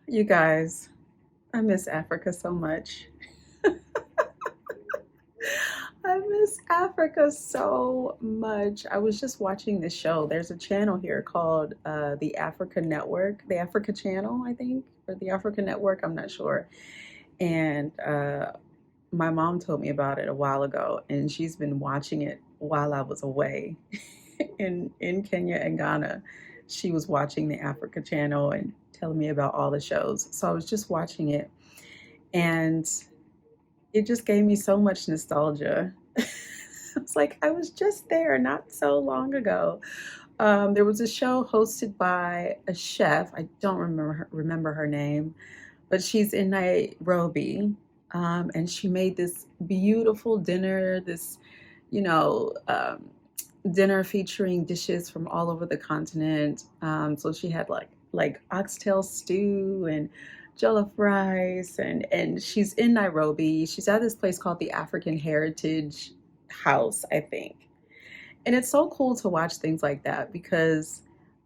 You guys, I miss Africa so much. I miss Africa so much. I was just watching this show. There's a channel here called the Africa Network, the Africa Channel, I think, or the Africa Network. I'm not sure. And my mom told me about it a while ago, and she's been watching it while I was away in Kenya and Ghana. She was watching the Africa Channel and telling me about all the shows. So I was just watching it, and it just gave me so much nostalgia. It's like I was just there not so long ago. There was a show hosted by a chef. I don't remember her name, but she's in Nairobi, and she made this beautiful dinner. You know, um, dinner featuring dishes from all over the continent. So she had like oxtail stew and jollof rice, and she's in Nairobi. She's at this place called the African Heritage House, I think. And it's so cool to watch things like that because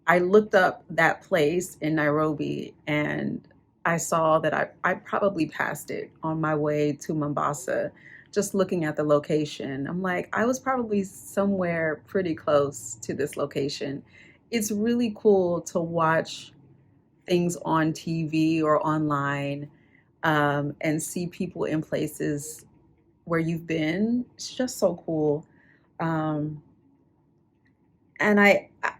I looked up that place in Nairobi and I saw that I probably passed it on my way to Mombasa, just looking at the location. I'm like, I was probably somewhere pretty close to this location. It's really cool to watch things on TV or online, and see people in places where you've been. It's just so cool. Um, and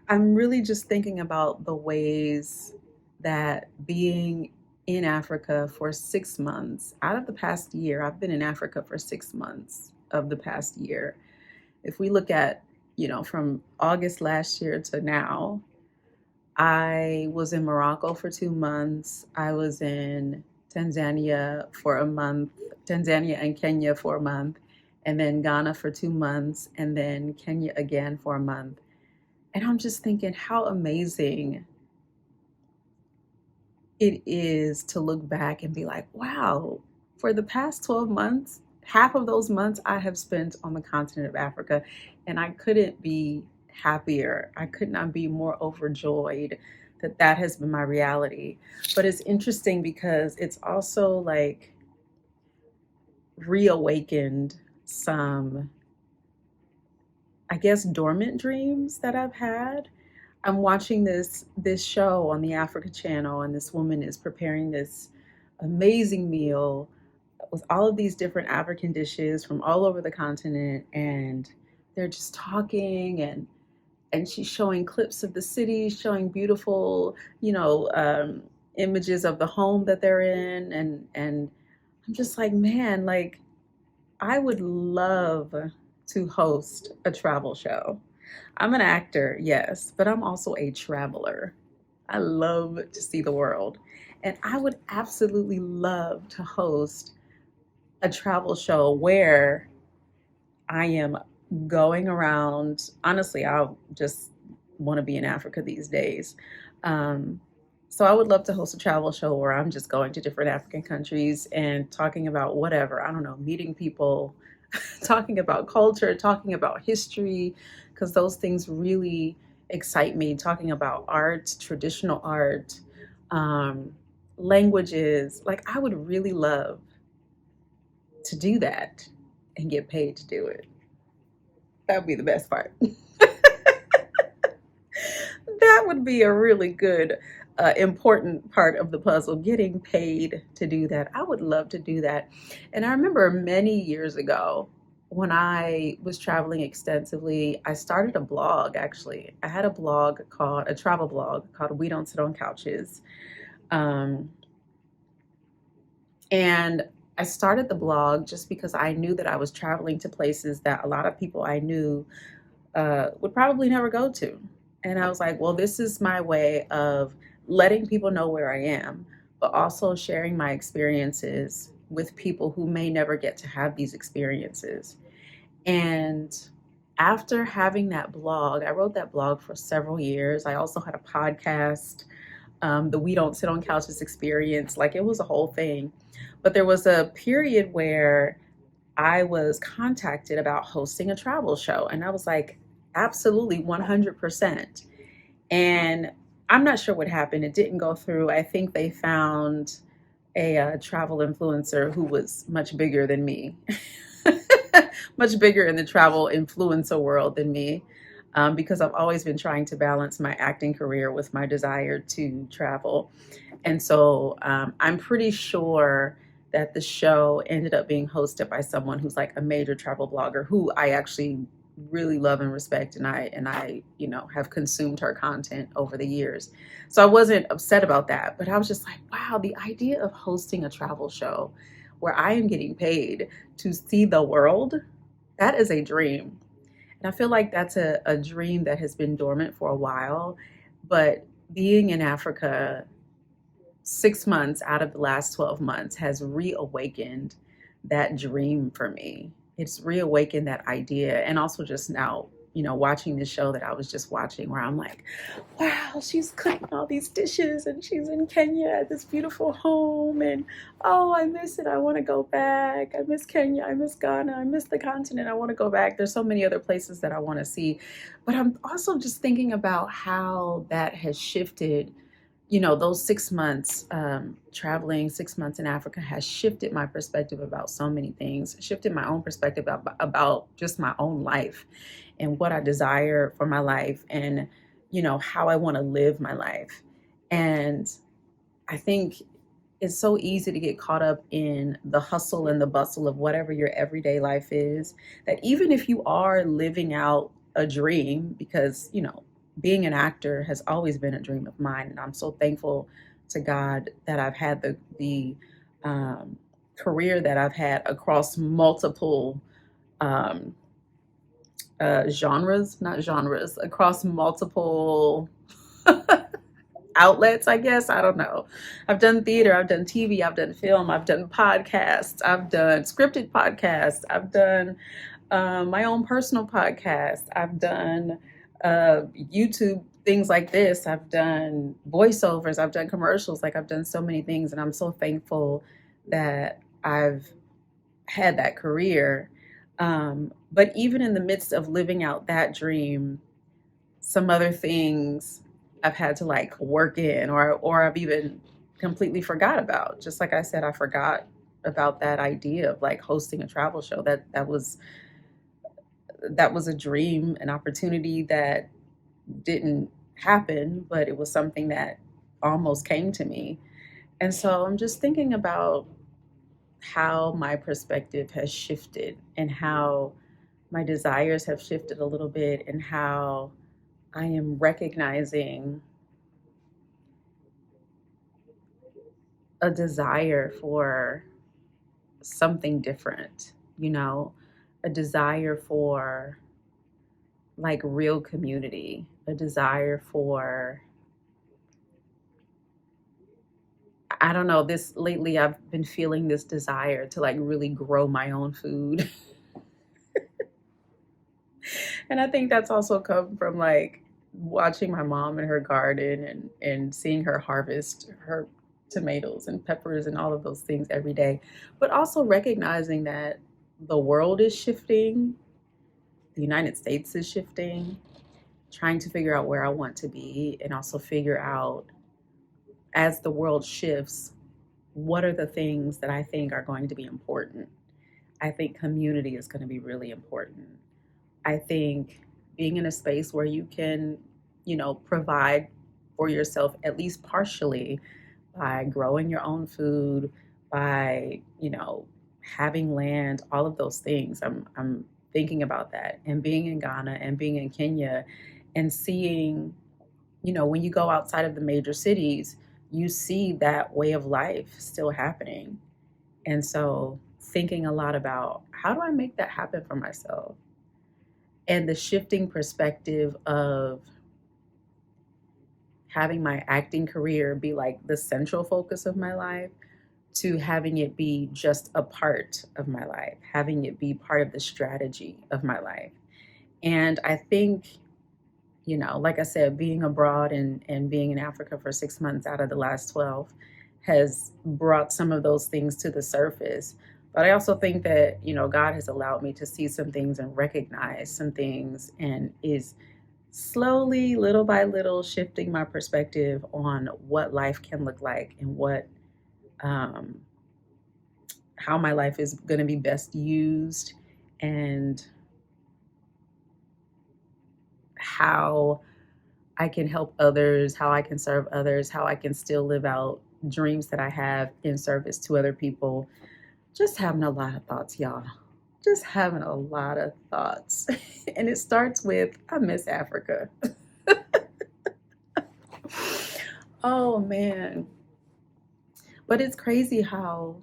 I'm really just thinking about the ways that being in Africa for 6 months out of the past year, I've been in Africa for 6 months of the past year. If we look at, from August last year to now, I was in Morocco for 2 months. I was in Tanzania for a month, Tanzania and Kenya for a month, and then Ghana for 2 months, and then Kenya again for a month. And I'm just thinking how amazing it is to look back and be like, wow, for the past 12 months, half of those months I have spent on the continent of Africa. And I couldn't be happier. I could not be more overjoyed that that has been my reality. But it's interesting because it's also like reawakened some, I guess, dormant dreams that I've had. I'm watching this show on the Africa Channel, and this woman is preparing this amazing meal with all of these different African dishes from all over the continent, and they're just talking, and she's showing clips of the city, showing beautiful, images of the home that they're in, and I'm just like, man, like I would love to host a travel show. I'm an actor, yes, but I'm also a traveler. I love to see the world. And I would absolutely love to host a travel show where I am going around. Honestly, I just want to be in Africa these days. Um, so I would love to host a travel show where I'm just going to different African countries and talking about whatever, I don't know, meeting people, talking about culture, talking about history, because those things really excite me. Talking about art, traditional art, um, languages. Like, I would really love to do that and get paid to do it. That would be the best part. That would be a really good, important part of the puzzle, getting paid to do that. I would love to do that. And I remember many years ago when I was traveling extensively, I started a blog actually. I had a travel blog called We Don't Sit on Couches. Um, and I started the blog just because I knew that I was traveling to places that a lot of people I knew would probably never go to. And I was like, well, this is my way of letting people know where I am, but also sharing my experiences with people who may never get to have these experiences. And after having that blog, I wrote that blog for several years. I also had a podcast, the We Don't Sit on Couches experience. Like, it was a whole thing. But there was a period where I was contacted about hosting a travel show. And I was like, absolutely 100%. And I'm not sure what happened. It didn't go through. I think they found a travel influencer who was much bigger than me, much bigger in the travel influencer world than me, because I've always been trying to balance my acting career with my desire to travel. And so I'm pretty sure that the show ended up being hosted by someone who's like a major travel blogger who I actually really love and respect, and I have consumed her content over the years. So I wasn't upset about that, but I was just like, wow, the idea of hosting a travel show where I am getting paid to see the world, that is a dream. And I feel like that's a dream that has been dormant for a while. But being in Africa 6 months out of the last 12 months has reawakened that dream for me. It's reawakened that idea. And also just now, watching this show that I was just watching where I'm like, wow, she's cooking all these dishes and she's in Kenya at this beautiful home. And oh, I miss it. I want to go back. I miss Kenya. I miss Ghana. I miss the continent. I want to go back. There's so many other places that I want to see. But I'm also just thinking about how that has shifted. Those 6 months traveling, 6 months in Africa has shifted my perspective about so many things, shifted my own perspective about just my own life and what I desire for my life, and, how I want to live my life. And I think it's so easy to get caught up in the hustle and the bustle of whatever your everyday life is, that even if you are living out a dream, because, being an actor has always been a dream of mine. And I'm so thankful to God that I've had the career that I've had across multiple um, genres, not genres, across multiple outlets, I guess. I don't know. I've done theater, I've done TV, I've done film, I've done podcasts, I've done scripted podcasts, I've done my own personal podcast, I've done YouTube things like this, I've done voiceovers, I've done commercials, like I've done so many things. And I'm so thankful that I've had that career. But even in the midst of living out that dream, some other things I've had to like work in, or I've even completely forgot about. Just like I said, I forgot about that idea of like hosting a travel show. That was a dream, an opportunity that didn't happen, but it was something that almost came to me. And so I'm just thinking about how my perspective has shifted and how my desires have shifted a little bit, and how I am recognizing a desire for something different, a desire for like real community, a desire for, I don't know, this lately I've been feeling this desire to like really grow my own food. And I think that's also come from like watching my mom in her garden, and seeing her harvest her tomatoes and peppers and all of those things every day. But also recognizing that the world is shifting, the United States is shifting, trying to figure out where I want to be, and also figure out, as the world shifts, what are the things that I think are going to be important. I think community is going to be really important. I think being in a space where you can, provide for yourself at least partially by growing your own food, by, having land, all of those things. I'm thinking about that, and being in Ghana and being in Kenya, and seeing, when you go outside of the major cities, you see that way of life still happening. And so thinking a lot about, how do I make that happen for myself? And the shifting perspective of having my acting career be like the central focus of my life, to having it be just a part of my life, having it be part of the strategy of my life. And I think, like I said, being abroad and being in Africa for 6 months out of the last 12 has brought some of those things to the surface. But I also think that, God has allowed me to see some things and recognize some things, and is slowly, little by little, shifting my perspective on what life can look like and um, how my life is going to be best used, and how I can help others, how I can serve others, how I can still live out dreams that I have in service to other people. Just having a lot of thoughts, y'all. Just having a lot of thoughts. And it starts with, I miss Africa. Oh man. But it's crazy how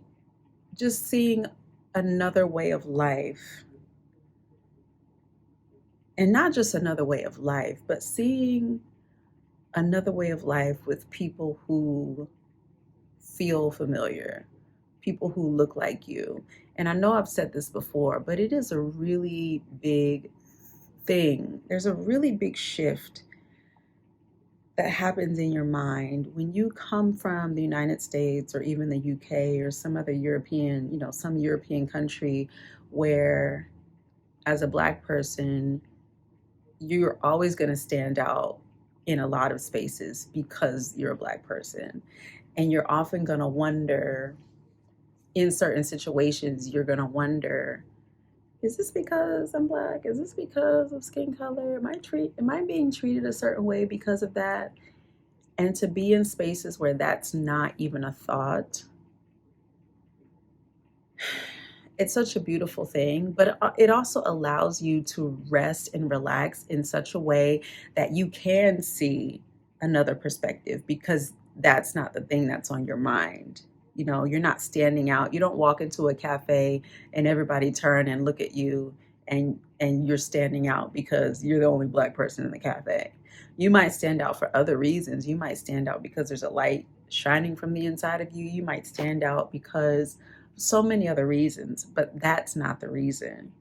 just seeing another way of life, and not just another way of life, but seeing another way of life with people who feel familiar, people who look like you. And I know I've said this before, but it is a really big thing. There's a really big shift that happens in your mind when you come from the United States or even the UK or some other European, some European country where, as a Black person, you're always going to stand out in a lot of spaces because you're a Black person. And you're often going to wonder, in certain situations, you're going to wonder, is this because I'm Black? Is this because of skin color? Am I being treated a certain way because of that? And to be in spaces where that's not even a thought, it's such a beautiful thing, but it also allows you to rest and relax in such a way that you can see another perspective, because that's not the thing that's on your mind. You're not standing out. You don't walk into a cafe and everybody turn and look at you, and you're standing out because you're the only Black person in the cafe. You might stand out for other reasons. You might stand out because there's a light shining from the inside of you. You might stand out because so many other reasons, but that's not the reason.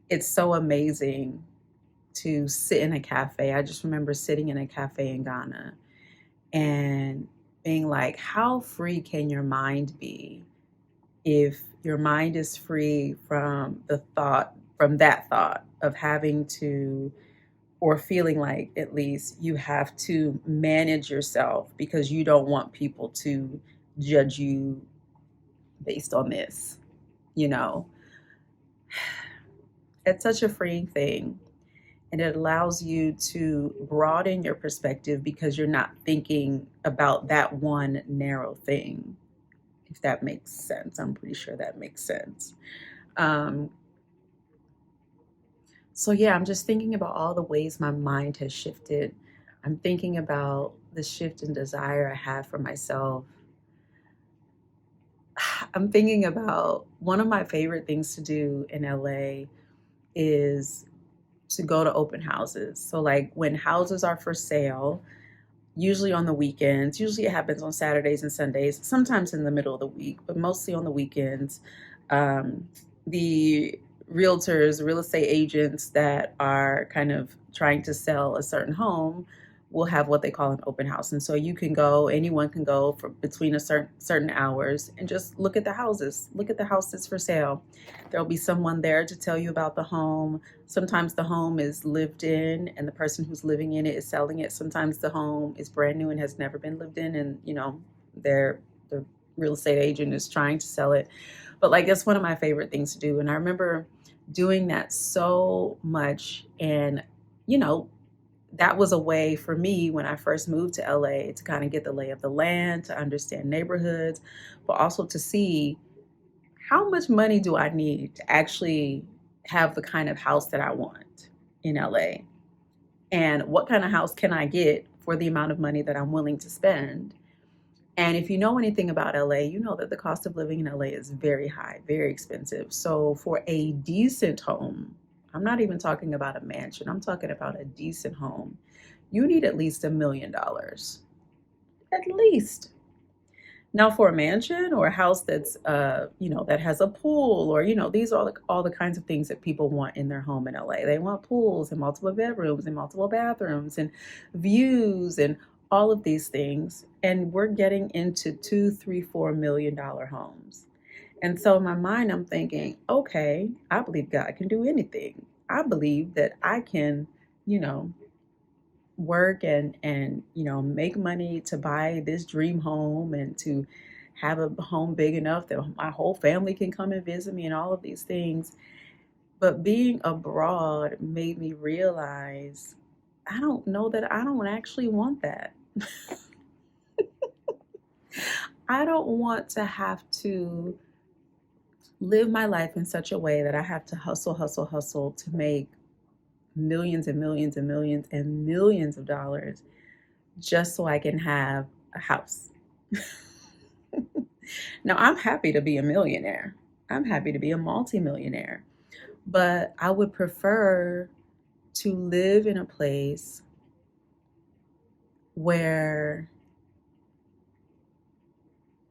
It's so amazing to sit in a cafe. I just remember sitting in a cafe in Ghana and being like, how free can your mind be if your mind is free from that thought of having to, or feeling like at least you have to manage yourself because you don't want people to judge you based on this, you know? It's such a freeing thing. And it allows you to broaden your perspective because you're not thinking about that one narrow thing, if that makes sense. I'm pretty sure that makes sense. Um, so, yeah, I'm just thinking about all the ways my mind has shifted. I'm thinking about the shift in desire I have for myself. I'm thinking about one of my favorite things to do in LA is to go to open houses. So, like, when houses are for sale, usually on the weekends, usually it happens on Saturdays and Sundays, sometimes in the middle of the week, but mostly on the weekends. Um, the realtors, real estate agents that are kind of trying to sell a certain home will have what they call an open house. And so you can go, anyone can go for between a certain hours and just look at the houses, look at the house that's for sale. There'll be someone there to tell you about the home. Sometimes the home is lived in and the person who's living in it is selling it. Sometimes the home is brand new and has never been lived in, and the real estate agent is trying to sell it. But like, that's one of my favorite things to do. And I remember doing that so much. And you know, that was a way for me when I first moved to LA to kind of get the lay of the land, to understand neighborhoods, but also to see how much money do I need to actually have the kind of house that I want in LA? And what kind of house can I get for the amount of money that I'm willing to spend? And if you know anything about LA, you know that the cost of living in LA is very high, very expensive. So for a decent home, I'm not even talking about a mansion, I'm talking about a decent home, you need at least $1 million. At least. Now, for a mansion or a house that's, that has a pool, or these are all the kinds of things that people want in their home in LA. They want pools and multiple bedrooms and multiple bathrooms and views and all of these things. And we're getting into $2, $3, $4 million homes. And so in my mind, I'm thinking, okay, I believe God can do anything. I believe that I can, you know, work and make money to buy this dream home and to have a home big enough that my whole family can come and visit me and all of these things. But being abroad made me realize I don't know that I don't actually want that. I don't want to have to live my life in such a way that I have to hustle, hustle, hustle to make millions and millions and millions and millions of dollars just so I can have a house. Now, I'm happy to be a millionaire. I'm happy to be a multimillionaire. But I would prefer to live in a place where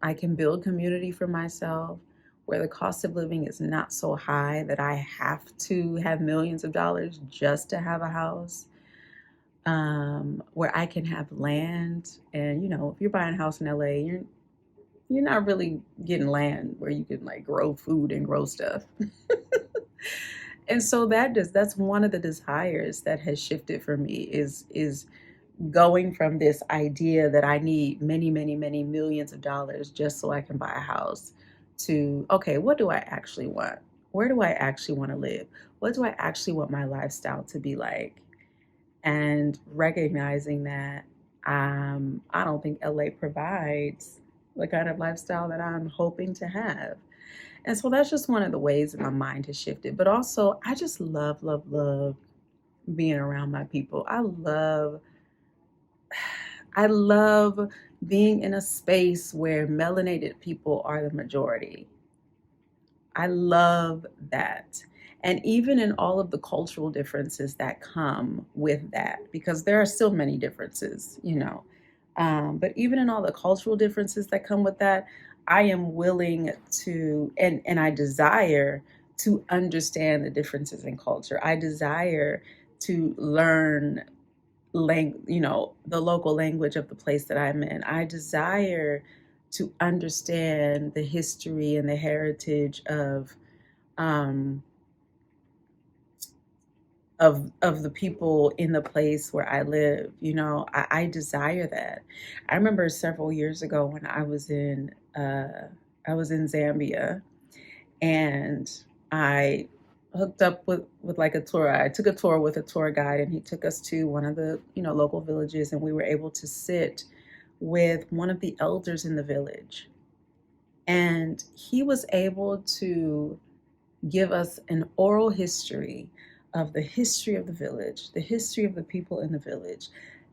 I can build community for myself, where the cost of living is not so high that I have to have millions of dollars just to have a house, where I can have land. And if you're buying a house in LA, you're not really getting land where you can like grow food and grow stuff. And so that's one of the desires that has shifted for me is going from this idea that I need many, many, many millions of dollars just so I can buy a house to, okay, what do I actually want? Where do I actually want to live? What do I actually want my lifestyle to be like? And recognizing that I don't think LA provides the kind of lifestyle that I'm hoping to have. And so that's just one of the ways that my mind has shifted. But also, I just love, love, love being around my people. I love being in a space where melanated people are the majority. I love that. And even in all of the cultural differences that come with that, because there are still many differences. But even in all the cultural differences that come with that, I am willing to, and I desire to understand the differences in culture. I desire to learn the local language of the place that I'm in. I desire to understand the history and the heritage um, of the people in the place where I live. I desire that. I remember several years ago when I was in Zambia, and I hooked up with like a tour. I took a tour with a tour guide, and he took us to one of the local villages, and we were able to sit with one of the elders in the village, and he was able to give us an oral history of the history of the village, the history of the people in the village,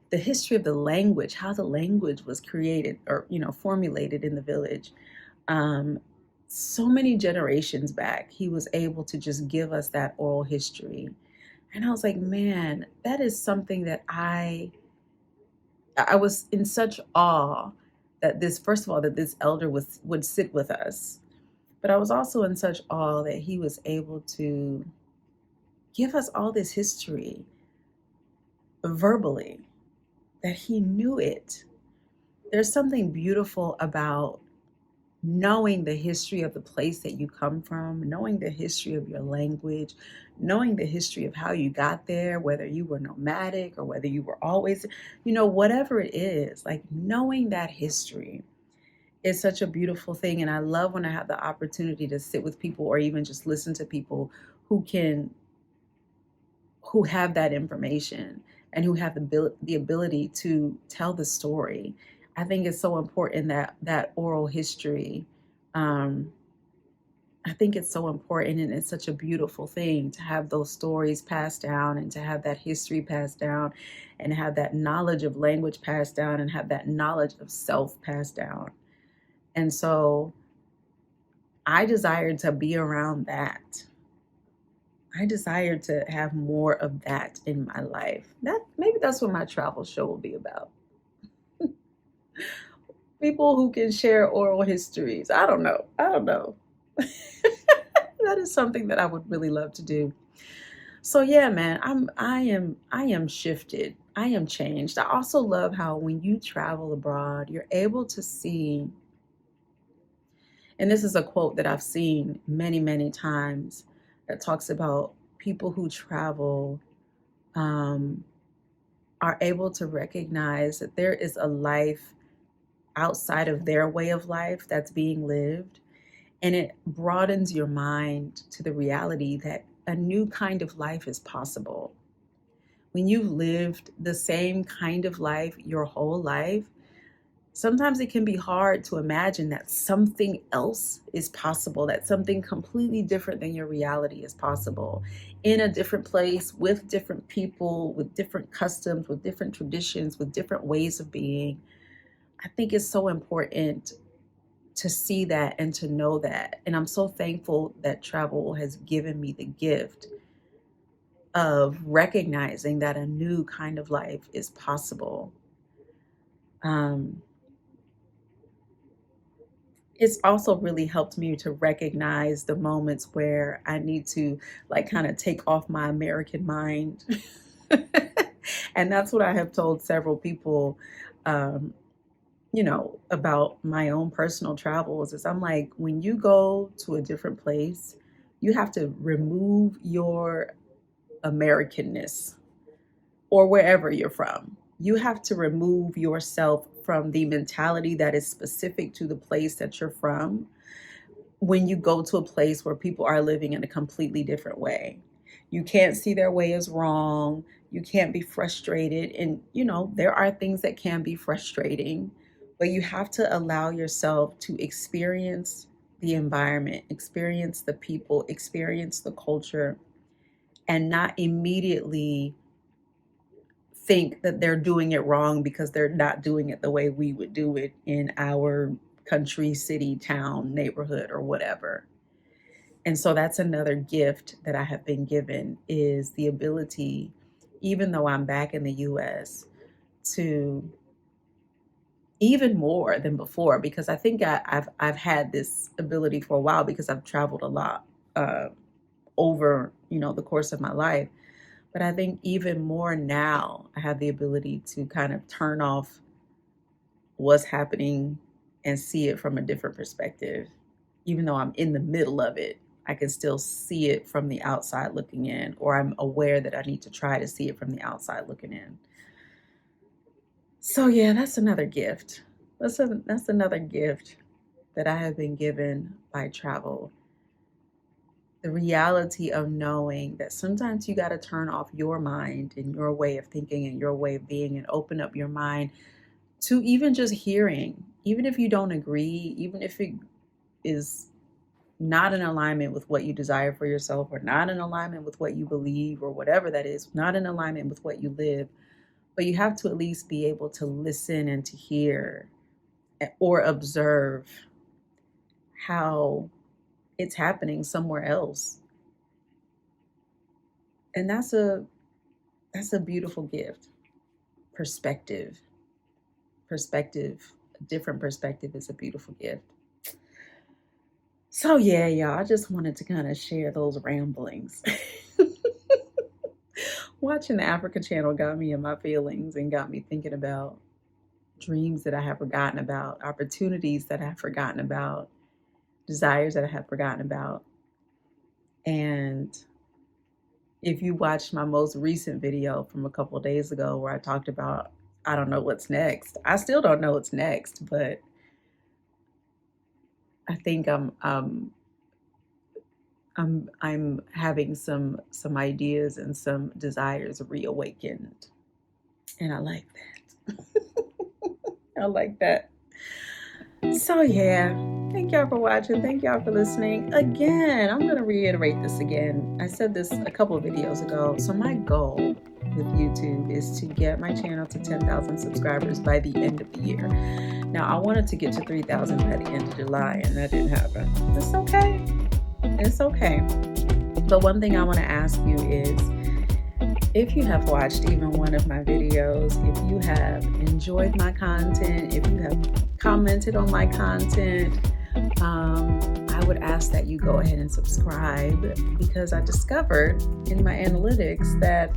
the history of the language, how the language was created or formulated in the village. um, so many generations back, he was able to just give us that oral history. And I was like, man, that is something that I was in such awe that first of all, that this elder would sit with us. But I was also in such awe that he was able to give us all this history verbally, that he knew it. There's something beautiful about knowing the history of the place that you come from, knowing the history of your language, knowing the history of how you got there, whether you were nomadic or whether you were always, whatever it is, like knowing that history is such a beautiful thing. And I love when I have the opportunity to sit with people or even just listen to people who can, who have that information and who have the ability to tell the story. I think it's so important that oral history. Um, I think it's so important, and it's such a beautiful thing to have those stories passed down and to have that history passed down and have that knowledge of language passed down and have that knowledge of self passed down. And so I desire to be around that. I desire to have more of that in my life. Maybe that's what my travel show will be about. People who can share oral histories. I don't know. I don't know. That is something that I would really love to do. So yeah, man, I am shifted. I am changed. I also love how when you travel abroad, you're able to see, and this is a quote that I've seen many, many times that talks about people who travel, um, are able to recognize that there is a life outside of their way of life that's being lived. And it broadens your mind to the reality that a new kind of life is possible. When you've lived the same kind of life your whole life, sometimes it can be hard to imagine that something else is possible, that something completely different than your reality is possible, in a different place, with different people, with different customs, with different traditions, with different ways of being. I think it's so important to see that and to know that. And I'm so thankful that travel has given me the gift of recognizing that a new kind of life is possible. It's also really helped me to recognize the moments where I need to like kind of take off my American mind. And that's what I have told several people, um, about my own personal travels is I'm like, when you go to a different place, you have to remove your Americanness or wherever you're from. You have to remove yourself from the mentality that is specific to the place that you're from when you go to a place where people are living in a completely different way. You can't see their way as wrong. You can't be frustrated. And, there are things that can be frustrating, but you have to allow yourself to experience the environment, experience the people, experience the culture, and not immediately think that they're doing it wrong because they're not doing it the way we would do it in our country, city, town, neighborhood, or whatever. And so that's another gift that I have been given is the ability, even though I'm back in the US, to even more than before, because I think I've had this ability for a while because I've traveled a lot over the course of my life. But I think even more now, I have the ability to kind of turn off what's happening and see it from a different perspective. Even though I'm in the middle of it, I can still see it from the outside looking in, or I'm aware that I need to try to see it from the outside looking in. So yeah, that's another gift. That's another gift that I have been given by travel. The reality of knowing that sometimes you got to turn off your mind and your way of thinking and your way of being and open up your mind to even just hearing, even if you don't agree, even if it is not in alignment with what you desire for yourself or not in alignment with what you believe or whatever that is, not in alignment with what you live, but you have to at least be able to listen and to hear or observe how it's happening somewhere else. And that's a beautiful gift. Perspective. A different perspective is a beautiful gift. So yeah, y'all, I just wanted to kind of share those ramblings. Watching the Africa Channel got me in my feelings and got me thinking about dreams that I have forgotten about, opportunities that I have forgotten about, desires that I have forgotten about. And if you watched my most recent video from a couple of days ago where I talked about, I don't know what's next. I still don't know what's next, but I think I'm having some ideas and some desires reawakened. And I like that. I like that. So yeah, thank y'all for watching. Thank y'all for listening. Again, I'm going to reiterate this again. I said this a couple of videos ago. So my goal with YouTube is to get my channel to 10,000 subscribers by the end of the year. Now, I wanted to get to 3,000 by the end of July, and that didn't happen. It's okay. It's okay. But one thing I want to ask you is, if you have watched even one of my videos, if you have enjoyed my content, if you have commented on my content, I would ask that you go ahead and subscribe, because I discovered in my analytics that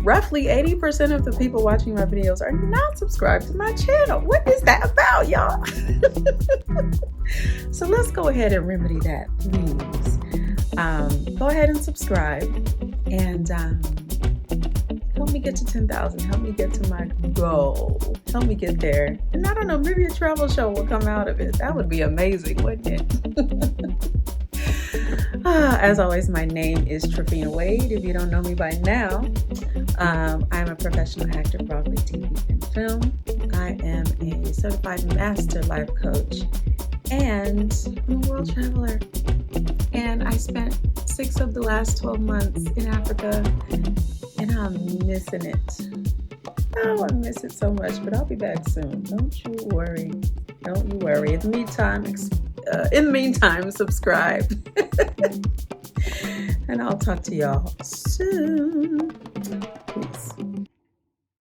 roughly 80% of the people watching my videos are not subscribed to my channel. What is that about, y'all? So let's go ahead and remedy that, please. Go ahead and subscribe, and go help me get to 10,000. Help me get to my goal. Help me get there. And I don't know, maybe a travel show will come out of it. That would be amazing, wouldn't it? As always, my name is Tryphena Wade. If you don't know me by now, I'm a professional actor, Broadway, TV, and film. I am a certified master life coach, and I'm a world traveler. And I spent 6 of the last 12 months in Africa, and I'm missing it. Oh, I miss it so much, but I'll be back soon. Don't you worry. Don't you worry. In the meantime, subscribe. And I'll talk to y'all soon. Peace.